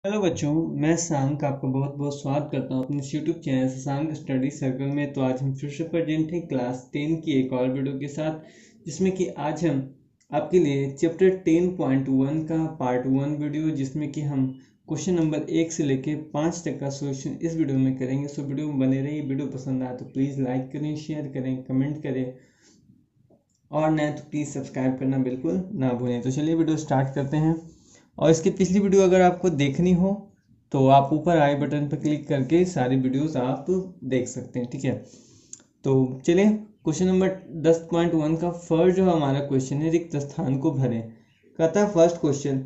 Hello बच्चों, मैं सांक आपका बहुत बहुत स्वागत करता हूँ अपने यूट्यूब चैनल सांक स्टडी सर्कल में। तो आज हम फिर से प्रेजेंट हैं क्लास 10 की एक और वीडियो के साथ, जिसमें कि आज हम आपके लिए चैप्टर 10.1 का पार्ट 1 वीडियो, जिसमें कि हम क्वेश्चन नंबर 1 से लेके 5 तक का सोल्यूशन इस वीडियो में करेंगे। सो वीडियो में बने रहिए। वीडियो पसंद आए तो प्लीज़ लाइक करें, शेयर करें, कमेंट करें और नए तो प्लीज़ सब्सक्राइब करना बिल्कुल ना भूलें। तो चलिए वीडियो स्टार्ट करते हैं। और इसकी पिछली वीडियो अगर आपको देखनी हो तो आप ऊपर आई बटन पर क्लिक करके सारी वीडियोस आप देख सकते हैं, ठीक है। तो चलिए क्वेश्चन नंबर 10.1 का फर्स्ट जो हमारा क्वेश्चन है, रिक्त स्थान को भरें। कहता फर्स्ट क्वेश्चन,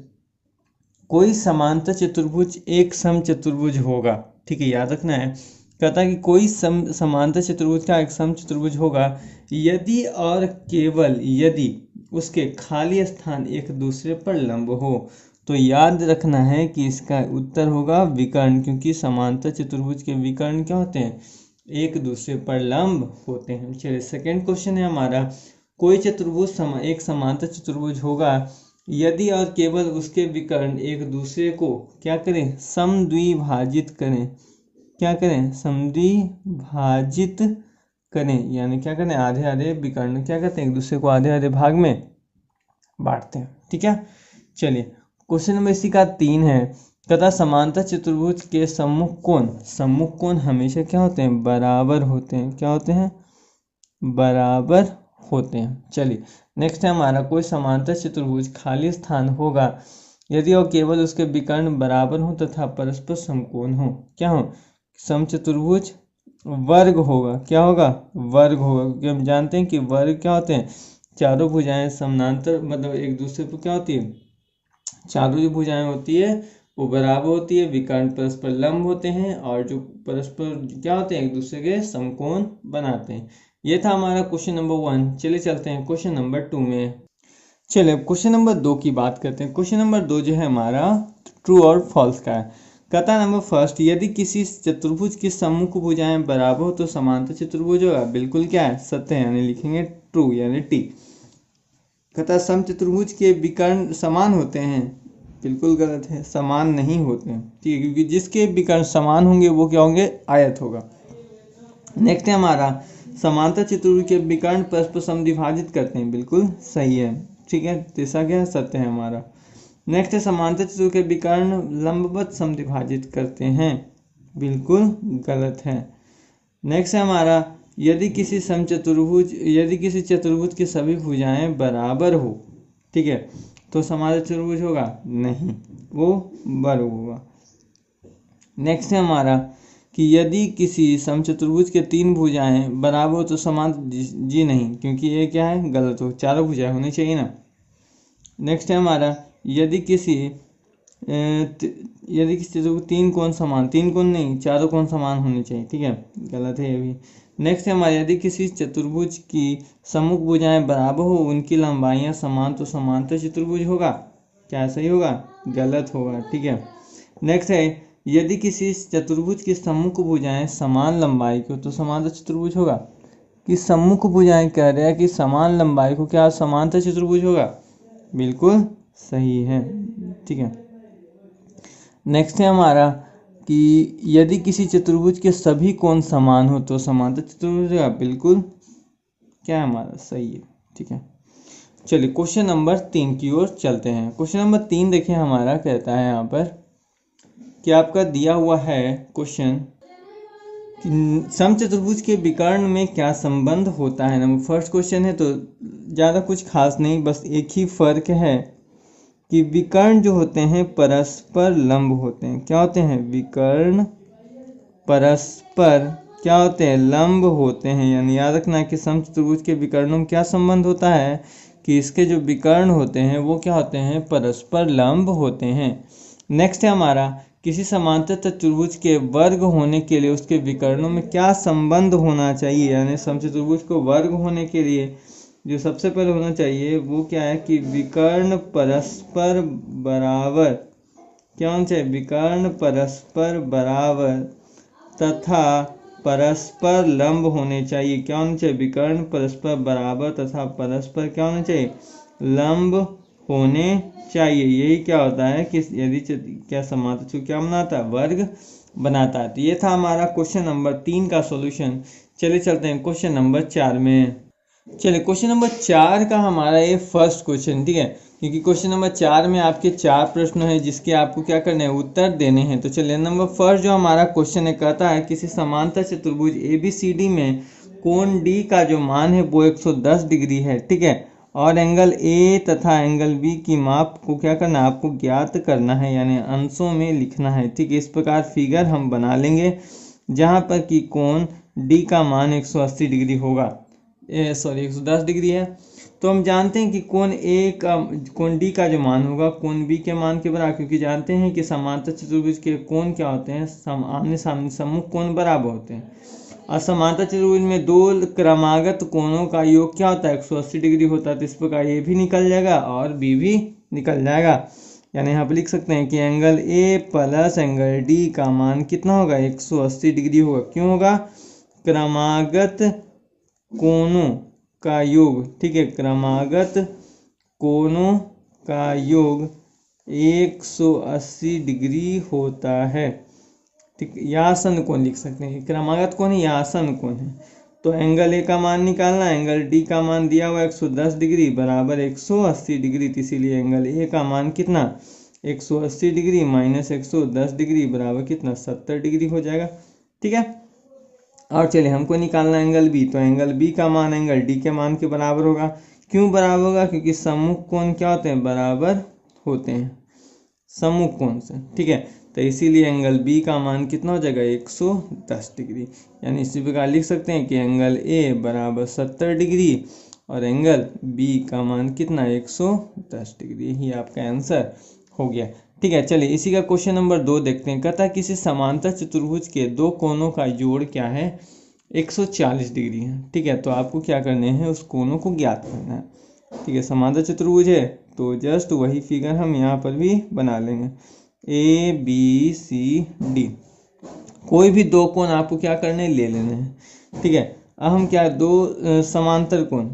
कोई समांतर चतुर्भुज एक सम चतुर्भुज होगा, ठीक है, याद रखना है। कहता है कि कोई समांतर चतुर्भुज का एक सम चतुर्भुज होगा यदि और केवल यदि उसके खाली स्थान एक दूसरे पर लंब हो। तो याद रखना है कि इसका उत्तर होगा विकर्ण, क्योंकि समांतर चतुर्भुज के विकर्ण क्या होते हैं, एक दूसरे पर लंब होते हैं। चलिए सेकंड क्वेश्चन है हमारा, कोई चतुर्भुज एक समांतर चतुर्भुज होगा यदि और केवल उसके विकर्ण एक दूसरे को क्या करें, समद्विभाजित करें। क्या करें, समद्विभाजित करें, यानी क्या करें, आधे आधे विकर्ण क्या करते हैं, एक दूसरे को आधे आधे भाग में बांटते हैं, ठीक है। चलिए क्वेश्चन नंबर इसी का 3 है। तथा समांतर चतुर्भुज के सम्मुख कोण हमेशा क्या होते हैं, बराबर होते हैं। क्या होते हैं, बराबर होते हैं। चलिए नेक्स्ट है हमारा, कोई समांतर चतुर्भुज खाली स्थान होगा यदि और केवल उसके विकर्ण बराबर हो तथा परस्पर समकोण हो। क्या हो, समचतुर्भुज वर्ग होगा। क्या होगा, वर्ग होगा, क्योंकि हम जानते हैं कि वर्ग क्या होते हैं, चारों भुजाएं समानांतर, मतलब एक दूसरे पर क्या होती है, चारों जो भुजाएं होती है वो बराबर होती है, विकर्ण परस्पर लंब होते हैं और जो परस्पर क्या होते हैं, एक दूसरे के समकोण बनाते हैं। ये था हमारा क्वेश्चन नंबर 1। चलिए चलते हैं क्वेश्चन नंबर 2 में। चलिए क्वेश्चन नंबर 2 की बात करते हैं। क्वेश्चन नंबर 2 जो है हमारा ट्रू और फॉल्स का है। कहता नंबर फर्स्ट, यदि किसी चतुर्भुज की सम्मुख भुजाएं बराबर हो तो समांतर चतुर्भुज होगा। बिल्कुल क्या है, सत्य है, यानी लिखेंगे ट्रू यानी टी। कहता समचतुर्भुज के विकर्ण समान होते हैं। बिल्कुल गलत है, समान नहीं होते हैं, ठीक है, क्योंकि जिसके विकर्ण समान होंगे वो क्या होंगे, आयत होगा। नेक्स्ट है हमारा, समांतर चतुर्भुज के विकर्ण परस्पर समद्विभाजित करते हैं। बिल्कुल सही है, ठीक है, तीसरा क्या है, सत्य है हमारा। नेक्स्ट है, समांतर चतुर्भुज के विकर्ण लंबवत समद्विभाजित करते हैं। बिल्कुल गलत है। नेक्स्ट है हमारा, यदि किसी चतुर्भुज की सभी भुजाएं बराबर हो, ठीक है, तो समांतर चतुर्भुज होगा नहीं, वो वर्ग होगा। नेक्स्ट है हमारा कि यदि किसी समचतुर्भुज के 3 भुजाएं बराबर हो तो समांतर जी नहीं, क्योंकि ये क्या है, गलत हो, चारों भुजाएं होनी चाहिए ना। नेक्स्ट है हमारा, यदि किसी चतुर्भुज 3 कोण समान, 3 कोण नहीं, चारों कोण समान होने चाहिए, ठीक है, गलत है ये भी। नेक्स्ट है हमारा, यदि किसी चतुर्भुज की सम्मुख भुजाएं बराबर हो, उनकी लंबाइयां समान तो समांतर चतुर्भुज होगा। क्या सही होगा, गलत होगा, ठीक है। नेक्स्ट है, यदि किसी चतुर्भुज की सम्मुख भुजाएं समान लंबाई को तो समांतर चतुर्भुज होगा। कि सम्मुख भुजाएं कह रहे हैं कि समान लंबाई को क्या समांतर चतुर्भुज होगा। बिल्कुल सही है, ठीक है। नेक्स्ट है हमारा कि यदि किसी चतुर्भुज के सभी कोण समान हो तो समांतर चतुर्भुज होगा। बिल्कुल क्या है हमारा, सही है, ठीक है। चलिए क्वेश्चन नंबर 3 की ओर चलते हैं। क्वेश्चन नंबर 3 देखिए हमारा कहता है यहाँ पर कि आपका दिया हुआ है क्वेश्चन, समचतुर्भुज के विकर्ण में क्या संबंध होता है। नंबर फर्स्ट क्वेश्चन है, तो ज़्यादा कुछ खास नहीं, बस एक ही फर्क है कि विकर्ण जो होते हैं परस्पर लंब होते हैं। क्या होते हैं, विकर्ण परस्पर क्या होते हैं, लंब होते हैं। यानी याद रखना है कि समचतुर्भुज के विकर्णों में क्या संबंध होता है कि इसके जो विकर्ण होते हैं वो क्या होते हैं, परस्पर लंब होते हैं। नेक्स्ट है हमारा, किसी समांतर चतुर्भुज के वर्ग होने के लिए उसके विकर्णों में क्या संबंध होना चाहिए। यानी समचतुर्भुज को वर्ग होने के लिए जो सबसे पहले होना चाहिए वो क्या है कि विकर्ण परस्पर बराबर, क्या होना चाहिए, विकर्ण परस्पर बराबर तथा परस्पर लंब होने चाहिए। क्या होना चाहिए, विकर्ण परस्पर बराबर तथा परस्पर क्या होना चाहिए, लंब होने चाहिए। यही क्या होता है कि यदि क्या समांतर त्रिभुज क्या बनाता है, वर्ग बनाता है। तो ये था हमारा क्वेश्चन नंबर 3 का सॉल्यूशन। चलिए चलते हैं क्वेश्चन नंबर 4 में। चलिए क्वेश्चन नंबर 4 का हमारा ये फर्स्ट क्वेश्चन, ठीक है, क्योंकि क्वेश्चन नंबर 4 में आपके 4 प्रश्न है जिसके आपको क्या करना है, उत्तर देने हैं। तो चलिए नंबर फर्स्ट जो हमारा क्वेश्चन है, कहता है किसी समांतर चतुर्भुज ABCD में कोण D का जो मान है वो 110 डिग्री है, ठीक है, और एंगल A तथा एंगल B की माप को क्या करना है, आपको ज्ञात करना है, यानी अंशों में लिखना है, ठीक है। इस प्रकार फिगर हम बना लेंगे जहाँ पर कि कोण D का मान 180 डिग्री होगा, 110 डिग्री है। तो हम जानते हैं कि कोण D का जो मान होगा कोण B के मान के बराबर, क्योंकि जानते हैं कि समांतर चतुर्भुज के कोण क्या होते हैं, आमने सामने सम्मुख कोण बराबर होते हैं। और समांतर चतुर्भुज में दो क्रमागत कोणों का योग क्या होता है, 180 डिग्री होता है। तो इस प्रकार ये भी निकल जाएगा और बी भी निकल जाएगा, यानी यहाँ पर लिख सकते हैं कि angle A plus angle D का मान कितना होगा, 180 डिग्री होगा। क्यों होगा, क्रमागत कोणों का योग, ठीक है, क्रमागत कोणों का योग 180 डिग्री होता है, ठीक। या आसन कोण लिख सकते हैं, क्रमागत कोण है या आसन कोण है। तो एंगल A का मान निकालना, एंगल D का मान दिया हुआ 110 डिग्री बराबर 180 डिग्री, तो इसीलिए एंगल A का मान कितना, 180 डिग्री माइनस 110 डिग्री बराबर कितना, 70 डिग्री हो जाएगा, ठीक है। और चलिए हमको निकालना एंगल B, तो एंगल B का मान एंगल D के मान के बराबर होगा। क्यों बराबर होगा, क्योंकि सम्मुख कोण क्या होते हैं, बराबर होते हैं सम्मुख कोण से, ठीक है। तो इसीलिए एंगल B का मान कितना हो जाएगा, 110 डिग्री, यानी इसी प्रकार लिख सकते हैं कि एंगल A बराबर 70 डिग्री और एंगल B का मान कितना, 110 डिग्री। ही आपका आंसर हो गया, ठीक है। चलिए इसी का क्वेश्चन नंबर 2 देखते हैं। कहता है किसी समांतर चतुर्भुज के दो कोणों का जोड़ क्या है, 140 डिग्री है, ठीक है। तो आपको क्या करने हैं, उस कोणों को ज्ञात करना है, ठीक है। समांतर चतुर्भुज है तो जस्ट वही फिगर हम यहाँ पर भी बना लेंगे, ABCD। कोई भी दो कोण आपको क्या करने, ले लेने हैं, ठीक है। अब हम क्या, दो समांतर कोण,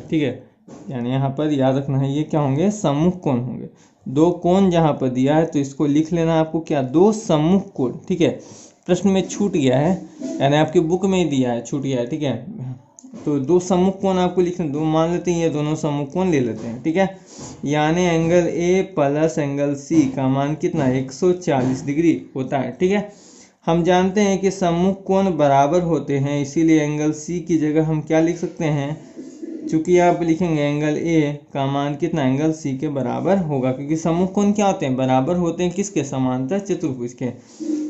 ठीक है, यानी यहाँ पर याद रखना है ये क्या होंगे, सम्मुख कोण होंगे। दो कोण जहाँ पर दिया है तो इसको लिख लेना आपको क्या, दो सम्मुख कोण, ठीक है। प्रश्न में छूट गया है, यानी आपकी बुक में ही दिया है, छूट गया है, ठीक है। तो दो सम्मुख कोण आपको लिखना, दो मान लेते हैं, ये दोनों सम्मुख कोण ले लेते हैं, ठीक है। यानी angle A plus angle C का मान कितना, 140 डिग्री होता है, ठीक है। हम जानते हैं कि सम्मुख कोण बराबर होते हैं, इसीलिए एंगल C की जगह हम क्या लिख सकते हैं, चूंकि आप लिखेंगे एंगल A का मान कितना, एंगल C के बराबर होगा, क्योंकि सम्मुख कोण क्या होते हैं, बराबर होते हैं किसके, समांतर चतुर्भुज के।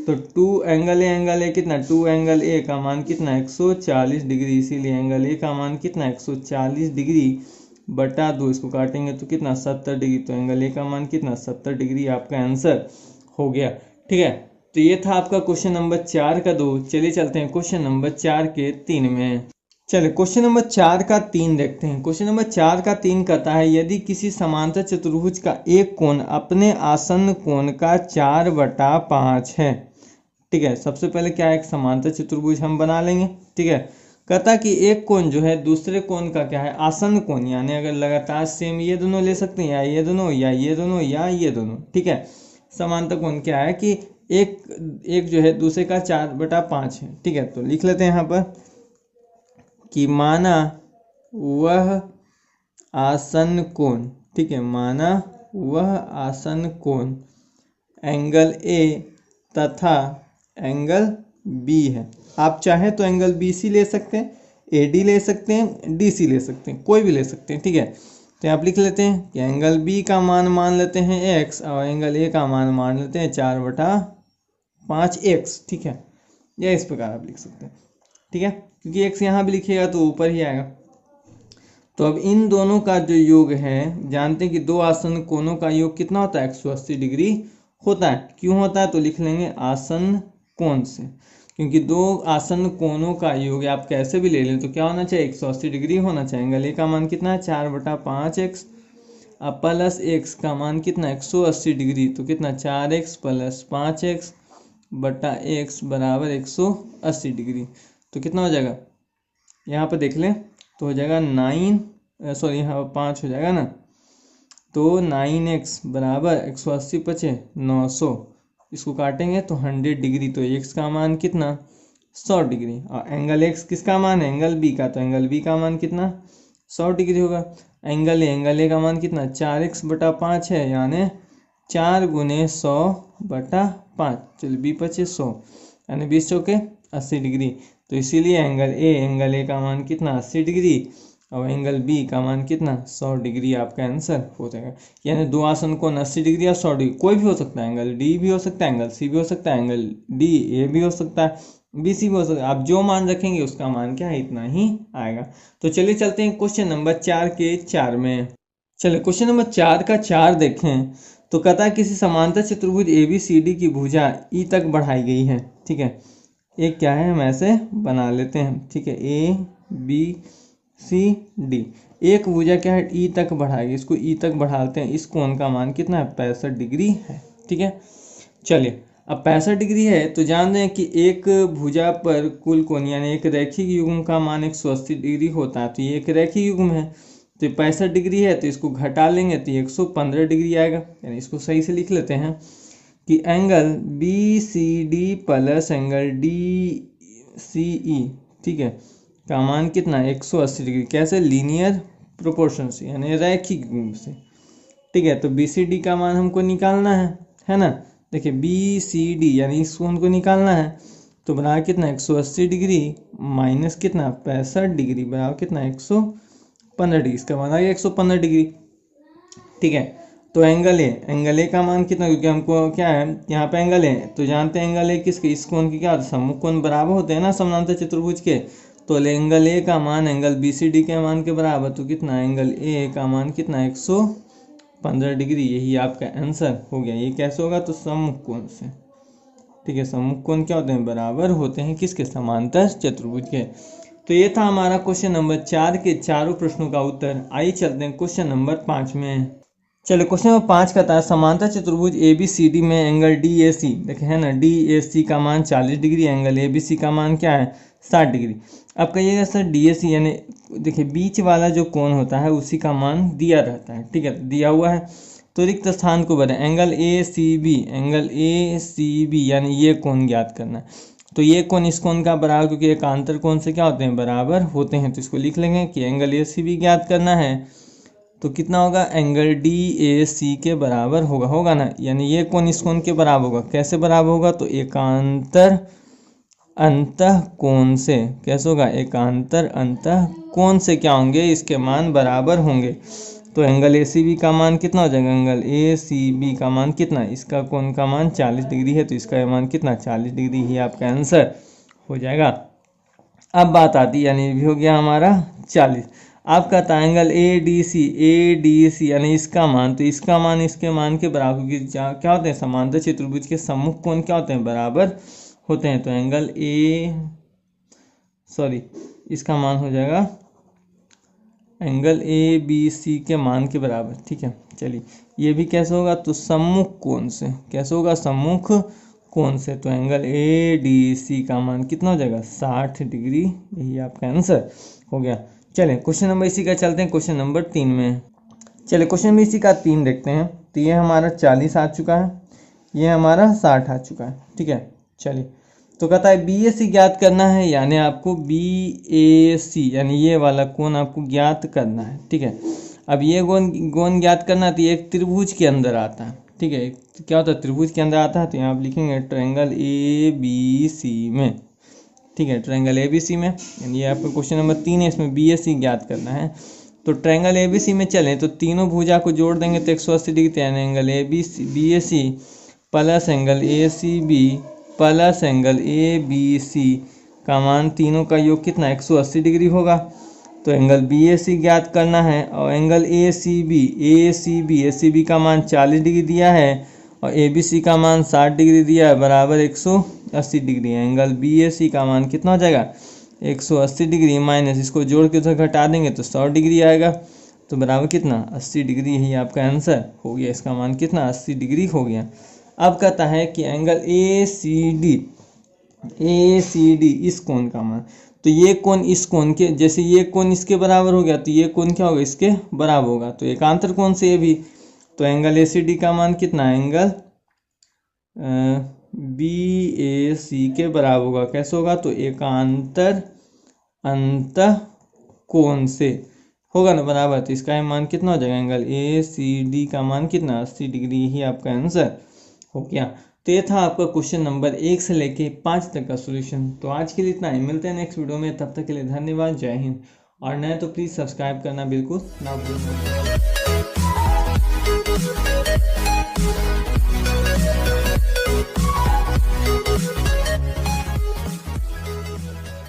तो 2 एंगल A कितना, 2 एंगल A का मान कितना, 140 डिग्री, इसीलिए एंगल A का मान कितना, 140 डिग्री बटा 2, इसको काटेंगे तो कितना, 70 डिग्री। तो एंगल A का मान कितना, 70 डिग्री आपका आंसर हो गया, ठीक है। तो ये था आपका क्वेश्चन नंबर 4 का 2। चलिए चलते हैं क्वेश्चन नंबर 4 के 3 में। चलिए क्वेश्चन नंबर 4 का 3 देखते हैं। क्वेश्चन नंबर 4 का 3 कहता है यदि किसी समांतर चतुर्भुज का एक कोण अपने आसन्न कोण का 4/5 है, ठीक है। सबसे पहले क्या है, एक समांतर चतुर्भुज हम बना लेंगे, ठीक है। कहता कि एक कोण जो है दूसरे कोण का क्या है, आसन्न कोण, यानी अगर लगातार सेम ये दोनों ले सकते हैं, या ये दोनों या ये दोनों या ये दोनों, ठीक है। समांतर कोण क्या है कि एक जो है दूसरे का 4/5 है, ठीक है। तो लिख लेते हैं यहाँ पर कि माना वह आसन्न कोण, ठीक है, माना वह आसन्न कोण एंगल A तथा एंगल B है। आप चाहे तो एंगल BC ले सकते हैं, AD ले सकते हैं, DC ले सकते हैं, कोई भी ले सकते हैं, ठीक है। तो आप लिख लेते हैं कि एंगल B का मान लेते हैं x और एंगल A का मान लेते हैं 4/5x, ठीक है। या इस प्रकार आप लिख सकते हैं, ठीक है, क्योंकि x यहाँ भी लिखिएगा तो ऊपर ही आएगा। तो अब इन दोनों का जो योग है, जानते हैं कि दो आसन्न कोणों का योग कितना होता है, 180 डिग्री होता है। क्यों होता है, तो लिख लेंगे आसन्न कोण से, क्योंकि दो आसन्न कोणों का योग आप कैसे भी ले लें तो क्या होना चाहिए, 180 डिग्री होना चाहिए। एंगल A का मान कितना है, 4/5x, अब प्लस x का मान कितना, 180 डिग्री, तो कितना 4x प्लस 5x बटा x बराबर 180 डिग्री। तो कितना हो जाएगा, यहाँ पर देख लें तो हो जाएगा 9, सॉरी यहाँ पर 5 हो जाएगा ना, तो 9x बराबर 180 पचे 900, इसको काटेंगे तो 100 डिग्री, तो x का मान कितना 100 डिग्री। और एंगल x किसका मान है, एंगल b का, तो एंगल b का मान कितना 100 डिग्री होगा। एंगल ए का मान कितना 4x/5 है, यानी 4 गुने 100/5, चलिए b पचे 100, यानी 20 चौके 80 डिग्री। तो इसीलिए एंगल ए का मान कितना 80 डिग्री और एंगल बी का मान कितना 100 डिग्री आपका आंसर हो जाएगा। यानी दो आसन कोण 80 डिग्री या 100 डिग्री, कोई भी हो सकता है, एंगल डी भी हो सकता है, एंगल सी भी हो सकता है, एंगल डी ए भी हो सकता है, बी सी भी हो सकता है। आप जो मान रखेंगे उसका मान क्या है, इतना ही आएगा। तो चलिए चलते हैं क्वेश्चन नंबर 4 के 4 में। चलिए क्वेश्चन नंबर 4 का 4 देखें तो कहता है किसी समांतर चतुर्भुज ABCD की भुजा ई तक बढ़ाई गई है। ठीक है, एक क्या है, हम ऐसे बना लेते हैं। ठीक है, ABCD, एक भुजा क्या है ई तक बढ़ाएगी, इसको ई तक बढ़ाते हैं। इस कोण का मान कितना है 65 डिग्री है। ठीक है, चलिए अब 65 डिग्री है तो जान दें कि एक भुजा पर कुल कोण यानी एक रैखिक युग्म का मान 180 डिग्री होता है। तो ये एक रैखिक युग्म है, तो 65 डिग्री है, तो इसको घटा लेंगे तो 115 डिग्री आएगा। यानी इसको सही से लिख लेते हैं कि angle BCD plus angle DCE, ठीक है, का मान कितना 180 डिग्री। कैसे, लीनियर प्रोपोर्शन से, यानी रैखिक गुण से। ठीक है, तो BCD का मान हमको निकालना है ना। देखिए BCD यानी इस कोण को निकालना है, तो बराबर कितना 180 डिग्री माइनस कितना 65 डिग्री बराबर कितना 115 डिग्री। इसका मान आ गया 115 डिग्री। ठीक है, तो एंगल ए का मान कितना, क्योंकि हमको क्या है यहाँ पे एंगल है, तो जानते हैं एंगल ए किसके, इस कोण की क्या सम्मुख कोण बराबर होते हैं ना समांतर चतुर्भुज के। तो एंगल ए का मान एंगल BCD के मान के बराबर, तो कितना एंगल ए का मान कितना 115 डिग्री। यही आपका आंसर हो गया। ये कैसे होगा, तो सम्मुख कोण से। ठीक है, सम्मुख कोण क्या होते हैं, बराबर होते हैं किसके, समांतर चतुर्भुज के। तो ये था हमारा क्वेश्चन नंबर 4 के चारों प्रश्नों का उत्तर। आइए चलते हैं क्वेश्चन नंबर 5 में। चलो क्वेश्चन नंबर 5 का था समांतर चतुर्भुज ABCD में एंगल DAC, देखे है ना, DAC का मान 40 डिग्री, एंगल ABC का मान क्या है 60 डिग्री। अब कहिएगा सर DAC यानी देखिए बीच वाला जो कोण होता है उसी का मान दिया रहता है। ठीक है, दिया हुआ है तो रिक्त स्थान को भरें। एंगल ACB यानी ये कोण ज्ञात करना है। तो ये कोण इस कोण का बराबर, क्योंकि एकांतर कोण से क्या होते हैं, बराबर होते हैं। तो इसको लिख लेंगे कि एंगल ACB ज्ञात करना है, तो कितना होगा, एंगल DAC के बराबर होगा ना। यानी ये कोण इस कोण के बराबर होगा। कैसे बराबर होगा, तो एकांतर अंतः कोण से। कैसे होगा, एकांतर अंतः कोण से क्या होंगे, इसके मान बराबर होंगे। तो एंगल ACB का मान कितना हो जाएगा, एंगल ACB का मान कितना, इसका कोण का मान 40 डिग्री है, तो इसका मान कितना 40 डिग्री ही आपका आंसर हो जाएगा। अब बात आती है, यानी भी हो गया हमारा 40। आपका था एंगल ADC यानी इसका मान, तो इसका मान इसके मान के बराबर, क्योंकि क्या होते हैं समांतर चतुर्भुज के सम्मुख कोण क्या होते हैं, बराबर होते हैं। तो एंगल इसका मान हो जाएगा एंगल ABC के मान के बराबर। ठीक है, चलिए ये भी कैसे होगा, तो सम्मुख कोण से। कैसे होगा, सम्मुख कोण से। तो एंगल ADC का मान कितना हो जाएगा 60 डिग्री। यही आपका आंसर हो गया। चलें क्वेश्चन नंबर इसी का चलते हैं क्वेश्चन नंबर 3 में। चलिए क्वेश्चन नंबर इसी का 3 देखते हैं। तो ये हमारा 40 आ चुका है, ये हमारा 60 आ चुका है। ठीक है, चलिए तो कहता है BAC ज्ञात करना है, यानी आपको BAC यानी ये वाला कोण आपको ज्ञात करना है। ठीक है, अब ये कोण ज्ञात करना है, तो ये एक त्रिभुज के अंदर आता है। ठीक है, क्या होता है, त्रिभुज के अंदर आता है। तो यहाँ आप लिखेंगे ट्रायंगल ABC में। ठीक है, ट्रायंगल ABC में, यानी ये आपका क्वेश्चन नंबर 3 है, इसमें BAC ज्ञात करना है। तो ट्रायंगल ABC में चलें तो तीनों भुजा को जोड़ देंगे तो 180 डिग्री, यानी angle BAC plus angle ACB plus angle ABC का मान तीनों का योग कितना 180 डिग्री होगा। तो एंगल BAC ज्ञात करना है और एंगल ACB का मान 40 डिग्री दिया है और ABC का मान 60 डिग्री दिया है, बराबर 180 डिग्री। एंगल BAC का मान कितना हो जाएगा 180 डिग्री माइनस इसको जोड़ के उधर घटा देंगे तो 100 डिग्री आएगा, तो बराबर कितना 80 डिग्री। यही आपका आंसर हो गया। इसका मान कितना 80 डिग्री हो गया। अब कहता है कि एंगल ACD इस कोण का मान, तो ये कोण इस कोण के, जैसे ये कोण इसके बराबर हो गया तो ये कोण क्या होगा इसके बराबर होगा। तो एकांतर कोण से ये भी, तो एंगल ए सी डी का मान कितना है, एंगल बी ए सी के बराबर होगा। कैसे होगा, तो एकांतर अंतः कोण से होगा ना बराबर। तो इसका मान कितना हो जाएगा, एंगल ए सी डी का मान कितना, 80 डिग्री। ही आपका आंसर हो गया। तो ये था आपका क्वेश्चन नंबर 1 से लेके 5 तक का सॉल्यूशन। तो आज के लिए इतना ही, मिलते हैं नेक्स्ट वीडियो में। तब तक के लिए धन्यवाद, जय हिंद। और नए तो प्लीज़ सब्सक्राइब करना बिल्कुल ना भूलें।